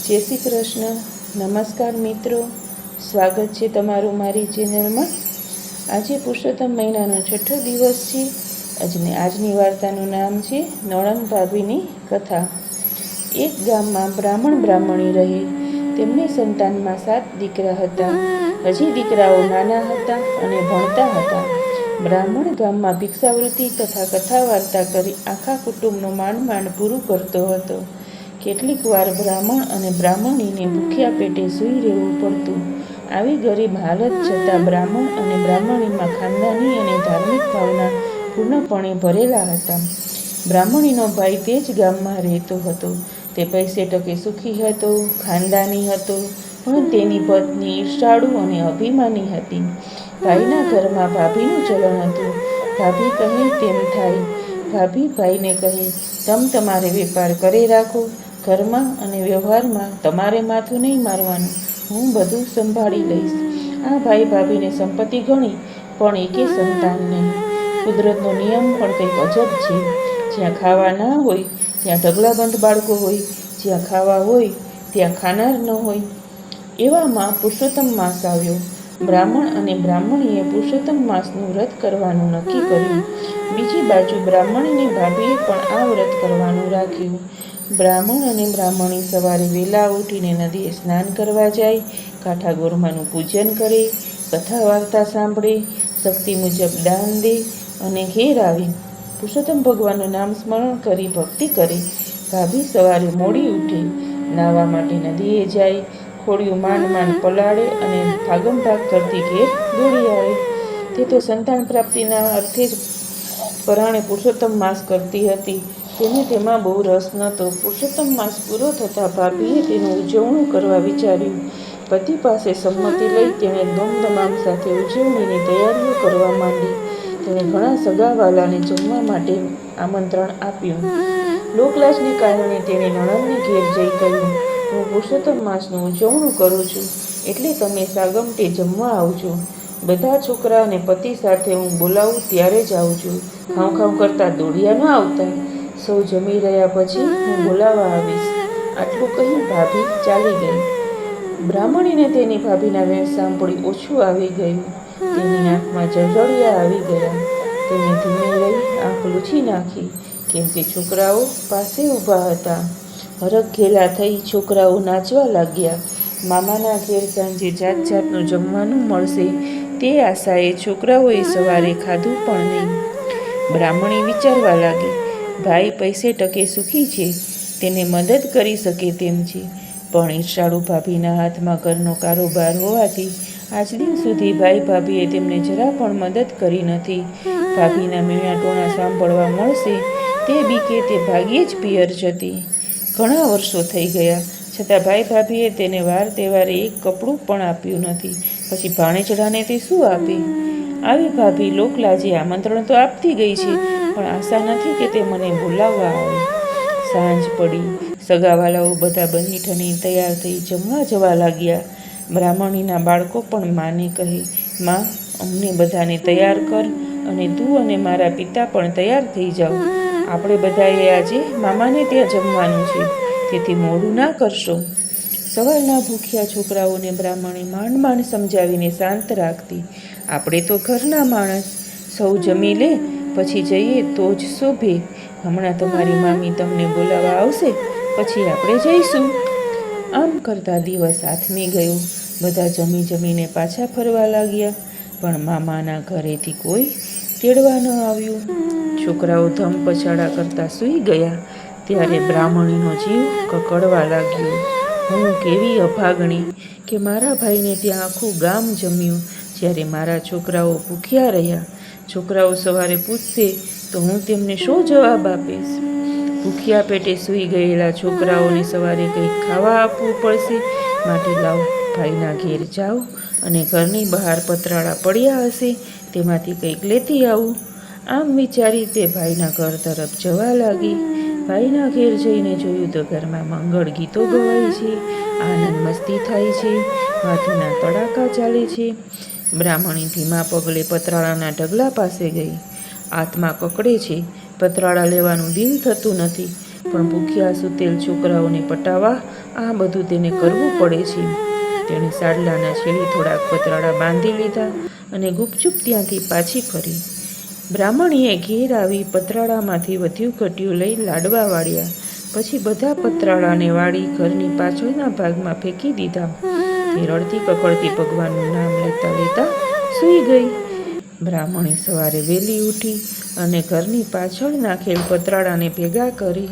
જય શ્રી કૃષ્ણ. નમસ્કાર મિત્રો, સ્વાગત છે તમારું મારી ચેનલમાં. આજે પુરુષોત્તમ મહિનાનો 6થો દિવસ છે. આજની વાર્તાનું નામ છે નણંદ ભાભીની કથા. એક ગામમાં બ્રાહ્મણી રહે. તેમની સંતાનમાં 7 દીકરા હતા. હજી દીકરાઓ નાના હતા અને ભણતા હતા. બ્રાહ્મણ ગામમાં ભિક્ષાવૃત્તિ તથા કથા વાર્તા કરી આખા કુટુંબનું માંડ પૂરું કરતો હતો. કેટલીક વાર બ્રાહ્મણ અને બ્રાહ્મણીને ભૂખ્યા પેટે સૂઈ રહેવું પડતું. આવી ગરીબ હાલત છતાં બ્રાહ્મણ અને બ્રાહ્મણીમાં ખાનદાની અને ધાર્મિક ભાવના પૂર્ણપણે ભરેલા હતા. બ્રાહ્મણીનો ભાઈ તે જ ગામમાં રહેતો હતો. તે પૈસે ટકે સુખી હતો, ખાનદાની હતો, પણ તેની પત્ની ઈર્ષાળુ અને અભિમાની હતી. ભાઈના ઘરમાં ભાભીનું ચલણ હતું. ભાભી કહે તેમ થાય. ભાભી ભાઈને કહે, તમારે વેપાર કરે રાખો, ઘરમાં અને વ્યવહારમાં તમારે માથું નહીં મારવાનું, હું બધું સંભાળી લઈશ. આ ભાઈ ભાભીને સંપત્તિ ગણી પણ એકે સંતાન નહીં. કુદરતનો નિયમ પણ કંઈક અજબ છે. જ્યાં ખાવા ના હોય ત્યાં ઢગલાબંધ બાળકો હોય, જ્યાં ખાવા હોય ત્યાં ખાનાર ન હોય. એવામાં પુરુષોત્તમ માસ આવ્યો. બ્રાહ્મણ અને બ્રાહ્મણીએ પુરુષોત્તમ માસનું વ્રત કરવાનું નક્કી કર્યું. બીજી બાજુ બ્રાહ્મણીની ભાભીએ પણ આ વ્રત કરવાનું રાખ્યું. બ્રાહ્મણ અને બ્રાહ્મણી સવારે વહેલા ઉઠીને નદીએ સ્નાન કરવા જાય, કાંઠા ગોરમાનું પૂજન કરે, કથા વાર્તા સાંભળે, શક્તિ મુજબ દાન દે અને ઘેર આવે પુરુષોત્તમ ભગવાનનું નામ સ્મરણ કરી ભક્તિ કરે. ભાભી સવારે મોડી ઉઠે, નાહવા માટે નદીએ જાય, ખોડિયું માંડ પલાળે અને ભાગમ ભાગ કરતી ઘેર દોડી આવે. તે તો સંતાન પ્રાપ્તિના અર્થે જ પરાણે પુરુષોત્તમ માસ કરતી હતી. તેને તેમાં બહુ રસ નહોતો. પુરુષોત્તમ માસ પૂરો થતાં ભાભીએ તેનું ઉજવણું કરવા વિચાર્યું. પતિ પાસે સંમતિ લઈ તેણે ધૂમધમામ સાથે ઉજવણીની તૈયારીઓ કરવા માંડી. તેણે ઘણા સગાવાલાને જમવા માટે આમંત્રણ આપ્યું. લોકલાજને કારણે તેણે નણંદને ઘેર જઈ કહ્યું, હું પુરુષોત્તમ માસનું ઉજવણું કરું છું, એટલે તમે સાગમટે જમવા આવજો. બધા છોકરા અને પતિ સાથે હું બોલાવું ત્યારે જ આવજો. ખાઉં કરતા દોડ્યા ન આવતા. સૌ જમી રહ્યા પછી હું બોલાવા આવીશ. આટલું કહી ભાભી ચાલી ગઈ. બ્રાહ્મણીને તેની ભાભીના વેણ સાંભળી ઓછું આવી ગયું. તેની આંખમાં જળજળિયા આવી ગયા. તેને ધીમે રહી આંખ લૂછી નાખી, કેમ કે છોકરાઓ પાસે ઊભા હતા. હરખ ઘેલા થઈ છોકરાઓ નાચવા લાગ્યા. મામાના ઘેર સાંજે જાતનું જમવાનું મળશે તે આશાએ છોકરાઓએ સવારે ખાધું પણ નહીં. બ્રાહ્મણી વિચારવા લાગી, ભાઈ પૈસે ટકે સુખી છે, તેને મદદ કરી શકે તેમ છે, પણ ઈર્ષાળુ ભાભીના હાથમાં ઘરનો કારોબાર હોવાથી આજ દિન સુધી ભાઈ ભાભીએ તેમને જરા પણ મદદ કરી નથી. ભાભીના મેણાટોણા સાંભળવા મળશે તે બીકે તે ભાગ્યે જ પિયર જતી. ઘણા વર્ષો થઈ ગયા છતાં ભાઈ ભાભીએ તેને વાર તહેવારે એક કપડું પણ આપ્યું નથી. પછી ભાણેજડાને તે શું આપે? આવી ભાભી લોકલાજે આમંત્રણ તો આપતી ગઈ છે, પણ આશા નથી કે તે મને બોલાવવા આવે. સાંજ પડી. સગાવાલાઓ બધા બની ઠની તૈયાર થઈ જમવા જવા લાગ્યા. બ્રાહ્મણીના બાળકો પણ માને કહે, માં, અમને બધાને તૈયાર કર અને તું અને મારા પિતા પણ તૈયાર થઈ જાઓ. આપણે બધાએ આજે મામાને ત્યાં જમવાનું છે, તેથી મોડું ના કરશો. સવારના ભૂખ્યા છોકરાઓને બ્રાહ્મણે માંડ સમજાવીને શાંત રાખતી. આપણે તો ઘરના માણસ, સૌ જમી લે પછી જઈએ તો જ શોભે. હમણાં તમારી મામી તમને બોલાવવા આવશે, પછી આપણે જઈશું. આમ કરતા દિવસ હાથમી ગયો. બધા જમીને પાછા ફરવા લાગ્યા, પણ મામાના ઘરેથી કોઈ તેડવા ન આવ્યું. છોકરાઓ ધમ પછાડા કરતા સૂઈ ગયા. ત્યારે બ્રાહ્મણીનો જીવ કકડવા લાગ્યો. હું કેવી અભાગણી કે મારા ભાઈને ત્યાં આખું ગામ જમ્યું, જ્યારે મારા છોકરાઓ ભૂખ્યા રહ્યા. છોકરાઓ સવારે પૂછશે તો હું તેમને શો જવાબ આપીશ? ભૂખ્યા પેટે સૂઈ ગયેલા છોકરાઓને સવારે કંઈક ખાવા આપવું પડશે. માટે લાવ, ભાઈના ઘેર જાઉં અને ઘરની બહાર પતરાળા પડ્યા હશે તેમાંથી કંઈક લેતી આવું. આમ વિચારી તે ભાઈના ઘર તરફ જવા લાગી. ભાઈના ઘેર જઈને જોયું તો ઘરમાં મંગળ ગીતો ગવાય છે, આનંદ મસ્તી થાય છે, વાતોના તડાકા ચાલે છે. બ્રાહ્મણી ધીમા પગલે પતરાળાના ઢગલા પાસે ગઈ. આત્મા કકડે છે, પતરાળા લેવાનું દિલ થતું નથી. પણ ભૂખ્યા સૂતેલ છોકરાઓને પટાવવા આ બધું તેને કરવું પડે છે. તેણે સાડલાના છેડે થોડાક પતરાળા બાંધી લીધા અને ગુપચુપ ત્યાંથી પાછી ફરી. બ્રાહ્મણીએ ઘેર આવી પતરાળામાંથી વધ્યું ઘટ્યું લઈ લાડવા વાળ્યા. પછી બધા પતરાળાને વાળી ઘરની પાછળના ભાગમાં ફેંકી દીધા. તે રડતી કકળતી ભગવાનનું નામ લેતા લેતા સૂઈ ગઈ. બ્રાહ્મણે સવારે વહેલી ઉઠી અને ઘરની પાછળ નાખેલ પતરાળાને ભેગા કરી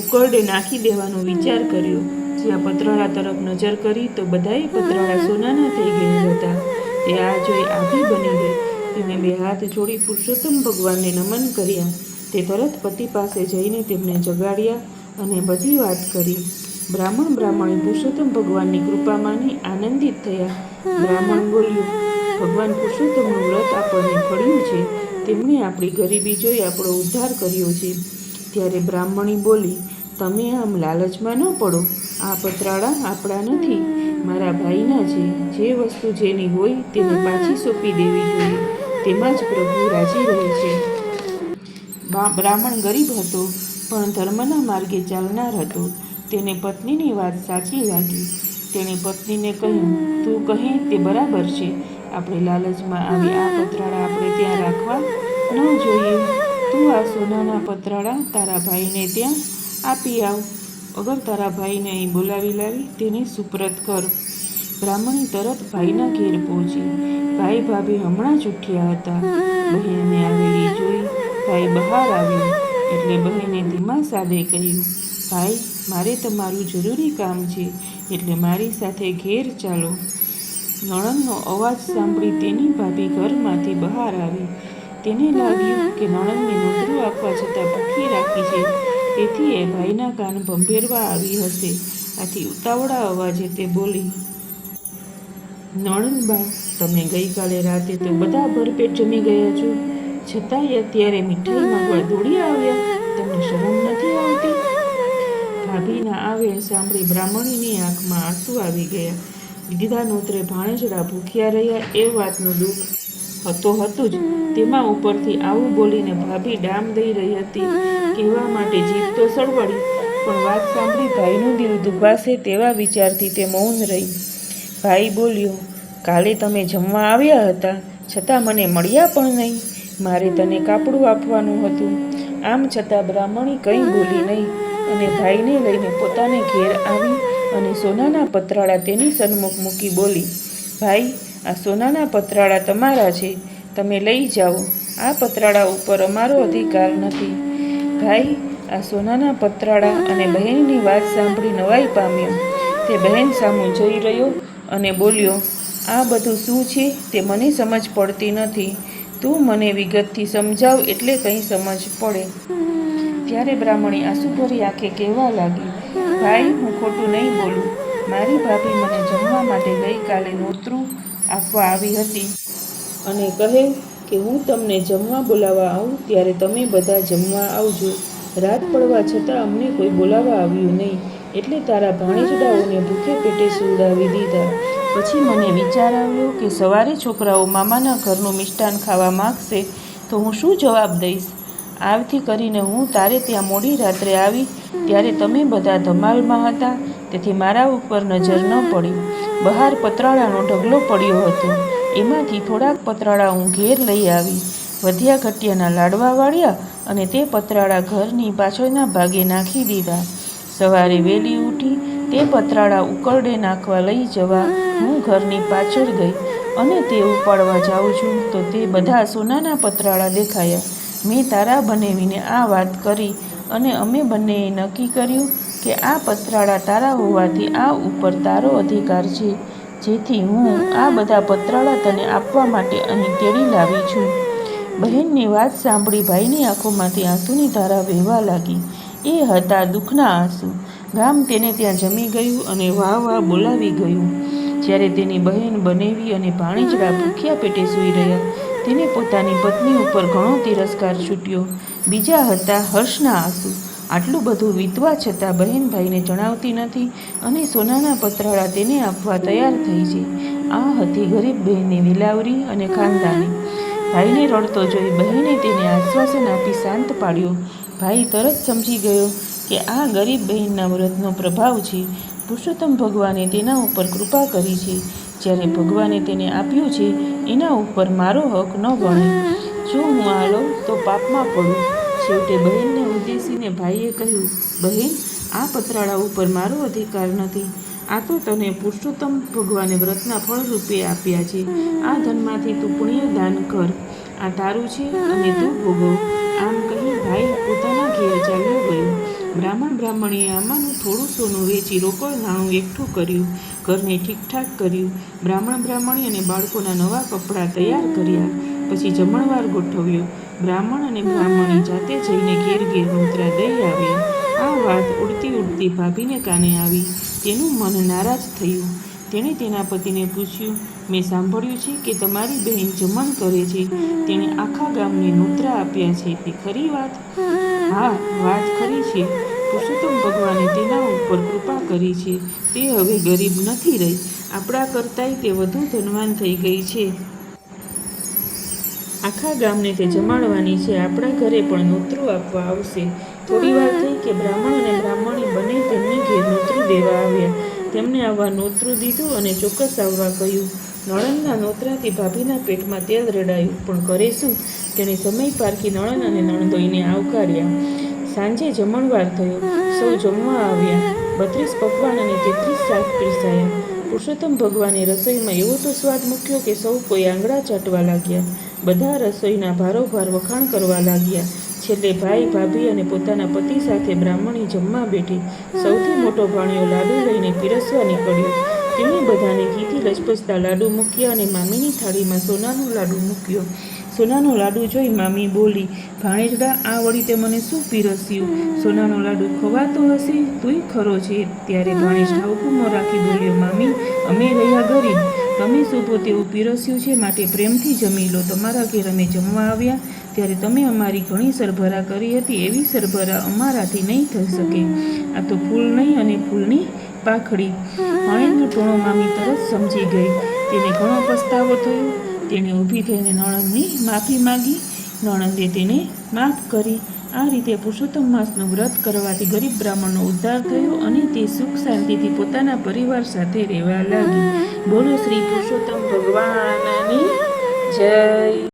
ઉકરડે નાખી દેવાનો વિચાર કર્યો. જ્યાં પતરાળા તરફ નજર કરી તો બધાય પતરાળા સોનાના થઈ ગયા હતા. તે આ જોઈ આભી બની ગઈ. તેણે 2 હાથ જોડી પુરુષોત્તમ ભગવાનને નમન કર્યા. તે તરત પતિ પાસે જઈને તેમને જગાડ્યા અને બધી વાત કરી. બ્રાહ્મણી પુરુષોત્તમ ભગવાનની કૃપા માની આનંદિત થયા. બ્રાહ્મણ બોલ્યો, ભગવાન પુરુષોત્તમનું વ્રત આપણને ફળ્યું છે. તેમણે આપણી ગરીબી જોઈ આપણો ઉદ્ધાર કર્યો છે. ત્યારે બ્રાહ્મણી બોલી, તમે આમ લાલચમાં ન પડો. આ પતરાળા આપણા નથી, મારા ભાઈના છે. જે વસ્તુ જેની હોય તેને પાછી સોંપી દેવી જોઈએ. તેમાં જ પ્રભુ રાજી રહે છે. બ્રાહ્મણ ગરીબ હતો પણ ધર્મના માર્ગે ચાલનાર હતો. તેને પત્નીની વાત સાચી લાગી. તેણે પત્નીને કહ્યું, તું કહે તે બરાબર છે. આપણે લાલચમાં આવી આ પતરાળા આપણે ત્યાં રાખવા ન જોઈએ. તું આ સોનાના પતરાળા તારા ભાઈને ત્યાં આપી આવ. અગર તારા ભાઈને અહીં બોલાવી લાવી તેને સુપ્રત કર. બ્રાહ્મણી તરત ભાઈના ઘેર પહોંચી. ભાઈ ભાભી હમણાં જ ઉઠ્યા હતા. બહેનને આવેલી જોઈ ભાઈ બહાર આવ્યો એટલે બહેને ધીમા સાદે કહ્યું, ભાઈ, મારે તમારું જરૂરી કામ છે એટલે મારી સાથે ઘેર ચાલો. નણંદનો અવાજ સાંભળી તેની ભાભી ઘરમાંથી બહાર આવી. તેને લાગ્યું કે નણંદને નોતરું આપવા છતાં ભૂખી રાખી છે, તેથી એ ભાઈના કાન ભંભેરવા આવી હશે. આથી ઉતાવળા અવાજે તે બોલી, નણંદબા, તમે ગઈકાલે રાતે તો બધા ભરપેટ જમી ગયા છો, છતાંય અત્યારે મીઠાઈ માંગવા દોડી આવ્યા. તમને શરમ નથી આવતી? ભાભીના આવેલ સાંભળી બ્રાહ્મણીની આંખમાં આંસુ આવી ગયા. દીધા નોતરે ભાણેજડા ભૂખ્યા રહ્યા એ વાતનું દુઃખ હતું જ. તેમાં ઉપરથી આવું બોલીને ભાભી ડામ દઈ રહી હતી. કહેવા માટે જીભ તો સળવળી, પણ વાત સાંભળી ભાઈનું દિલ દુભાશે તેવા વિચારથી તે મૌન રહી. ભાઈ બોલ્યો, કાલે તમે જમવા આવ્યા હતા છતાં મને મળ્યા પણ નહીં. મારે તને કાપડું આપવાનું હતું. આમ છતાં બ્રાહ્મણી કંઈ બોલી નહીં અને ભાઈને લઈને પોતાને ઘેર આવી અને સોનાના પતરાળા તેની સન્મુખ મૂકી બોલી, ભાઈ, આ સોનાના પતરાળા તમારા છે, તમે લઈ જાઓ. આ પતરાળા ઉપર અમારો અધિકાર નથી. ભાઈ આ સોનાના પતરાળા અને બહેનની વાત સાંભળી નવાઈ પામ્યો. તે બહેન સામું જઈ રહ્યો અને બોલ્યો, આ બધું શું છે તે મને સમજ પડતી નથી. તું મને વિગતથી સમજાવ એટલે કંઈ સમજ પડે. ત્યારે બ્રાહ્મણી આંસુભરી આંખે કહેવા લાગી, ભાઈ, હું ખોટું નહીં બોલું. મારી ભાભી મને જમવા માટે ગઈકાલે નોતરું આપવા આવી હતી અને કહે કે હું તમને જમવા બોલાવવા આવું ત્યારે તમે બધા જમવા આવજો. રાત પડવા છતાં અમને કોઈ બોલાવવા આવ્યું નહીં એટલે તારા ભાણેજડાઓને ભૂખે પેટે સુવડાવી દીધા. પછી મને વિચાર આવ્યો કે સવારે છોકરાઓ મામાના ઘરનું મિષ્ટાન ખાવા માગશે તો હું શું જવાબ દઈશ. આવથી કરીને હું તારે ત્યાં મોડી રાત્રે આવી ત્યારે તમે બધા ધમાલમાં હતા, તેથી મારા ઉપર નજર ન પડી. બહાર પતરાળાનો ઢગલો પડ્યો હતો. એમાંથી થોડાક પતરાળા હું ઘેર લઈ આવી. વધ્યા ઘટ્યાના લાડવા વાળ્યા અને તે પતરાળા ઘરની પાછળના ભાગે નાખી દીધા. સવારે વહેલી ઉઠી તે પતરાળા ઉકરડે નાખવા લઈ જવા હું ઘરની પાછળ ગઈ અને તે ઉપાડવા જાઉં છું તો તે બધા સોનાના પતરાળા દેખાયા. મેં તારા બનેવીને આ વાત કરી અને અમે બંનેએ નક્કી કર્યું કે આ પતરાળા તારા હોવાથી આ ઉપર તારો અધિકાર છે, જેથી હું આ બધા પતરાળા તને આપવા માટે અહીં તેડી લાવી છું. બહેનની વાત સાંભળી ભાઈની આંખોમાંથી આંસુની ધારા વહેવા લાગી. એ હતા દુઃખના આંસુ. ગામ તેને ત્યાં જમી ગયું અને વાહ વાહ બોલાવી ગયું. જ્યારે તેની બહેન બનેવી અને ભાણેજડા ભૂખ્યા પેટે સૂઈ રહ્યા, તેને પોતાની પત્ની ઉપર ઘણો તિરસ્કાર છૂટ્યો. બીજા હતા હર્ષના આંસુ. આટલું બધું વીતવા છતાં બહેન ભાઈને જણાવતી નથી અને સોનાના પતરાળા તેને આપવા તૈયાર થઈ છે. આ હતી ગરીબ બહેનની વિલાવરી અને ખાનદાની. ભાઈને રડતો જોઈ બહેને તેને આશ્વાસન આપી શાંત પાડ્યો. ભાઈ તરત સમજી ગયો કે આ ગરીબ બહેનના વ્રતનો પ્રભાવ છે. પુરુષોત્તમ ભગવાને તેના ઉપર કૃપા કરી છે. જ્યારે ભગવાને તેને આપ્યું છે એના ઉપર મારો હક ન ગણાય. જો હું આ લઉં તો પાપમાં પડું. છેવટે બહેનને ઉદ્દેશીને ભાઈએ કહ્યું, બહેન, આ પતરાળા ઉપર મારો અધિકાર નથી. આ તો તને પુરુષોત્તમ ભગવાને વ્રતના ફળ રૂપે આપ્યા છે. આ ધનમાંથી તું પુણ્ય દાન કર. આ તારું છે અને તું ભોગવ. આમ કહી ભાઈ પોતાના ઘેર ચાલ્યો ગયો. બ્રાહ્મણીએ આમાંનું થોડું સોનું વેચી રોકડ નાણું એકઠું કર્યું. ઘરને ઠીકઠાક કર્યું. બ્રાહ્મણી અને બાળકોના નવા કપડાં તૈયાર કર્યા. પછી જમણવાર ગોઠવ્યો. બ્રાહ્મણ અને બ્રાહ્મણી જાતે જઈને ઘેર નોતરા દઈ આવ્યા. આ વાત ઉડતી ભાભીને કાને આવી. તેનું મન નારાજ થયું. તેણે તેના પતિને પૂછ્યું, મેં સાંભળ્યું છે કે તમારી બહેન જમણ કરે છે. તેણે આખા ગામને નોતરા આપ્યા છે. તે ખરી વાત? હા, વાત ખરી છે. પુરુષોત્તમ ભગવાને તેના ઉપર કૃપા કરી છે. તે હવે ગરીબ નથી રહી. આપણા કરતાંય તે વધુ ધનવાન થઈ ગઈ છે. આખા ગામને તે જમાડવાની છે. આપણા ઘરે પણ નોતરું આપવા આવશે. થોડી વાર થઈ કે બ્રાહ્મણ અને બ્રાહ્મણી બંને તેમની ઘેર નોતરું દેવા આવ્યા. તેમને આવવા નોતરું દીધું અને ચોક્કસ આવવા કહ્યું. નણંદના નોતરાથી ભાભીના પેટમાં તેલ રેડાયું, પણ કરે શું? તેણે સમય પારખી નણંદ અને નણંદોઈને આવકાર્યા. સાંજે જમણવાર થયો. સૌ જમવા આવ્યા. 32 પકવાન અને 33 શાક પીરસાયા. પુરુષોત્તમ ભગવાને રસોઈમાં એવો તો સ્વાદ મૂક્યો કે સૌ કોઈ આંગળા ચાટવા લાગ્યા. બધા રસોઈના ભારોભાર વખાણ કરવા લાગ્યા. છેલ્લે ભાઈ, ભાભી અને પોતાના પતિ સાથે બ્રાહ્મણી જમવા બેઠી. સૌથી મોટો ભાણિયો લાડુ લઈને પીરસવા નીકળ્યો. તેણે બધાને ઘીથી લચપચતા લાડુ મૂક્યા અને મામીની થાળીમાં સોનાનો લાડુ મૂક્યો. સોનાનો લાડુ જોઈ મામી બોલી, ભાણેજડા, આ વળી તે મને શું પીરસ્યું? સોનાનો લાડુ ખવાતો હશે? તુંય ખરો છે. ત્યારે ભાણેજ ઠાવકું મોં રાખી બોલ્યો, મામી, અમે રહ્યા ગરીબ. તમે શોભો તેવું પીરસ્યું છે, માટે પ્રેમથી જમી લો. તમારા ઘેર અમે જમવા આવ્યા ત્યારે તમે અમારી ઘણી સરભરા કરી હતી. એવી સરભરા અમારાથી નહીં થઈ શકે. આ તો ફૂલ નહીં અને ફૂલની પાખડી. ભાણેજનો ટોણો મામી તરત સમજી ગઈ. તેને ઘણો પસ્તાવો થયો. તેણે ઊભી થઈને નણંદની માફી માગી. નણંદે તેને માફ કરી. આ રીતે પુરુષોત્તમ માસનું વ્રત કરવાથી ગરીબ બ્રાહ્મણનો ઉદ્ધાર થયો અને તે સુખ શાંતિથી પોતાના પરિવાર સાથે રહેવા લાગી. બોલો શ્રી પુરુષોત્તમ ભગવાનની જય.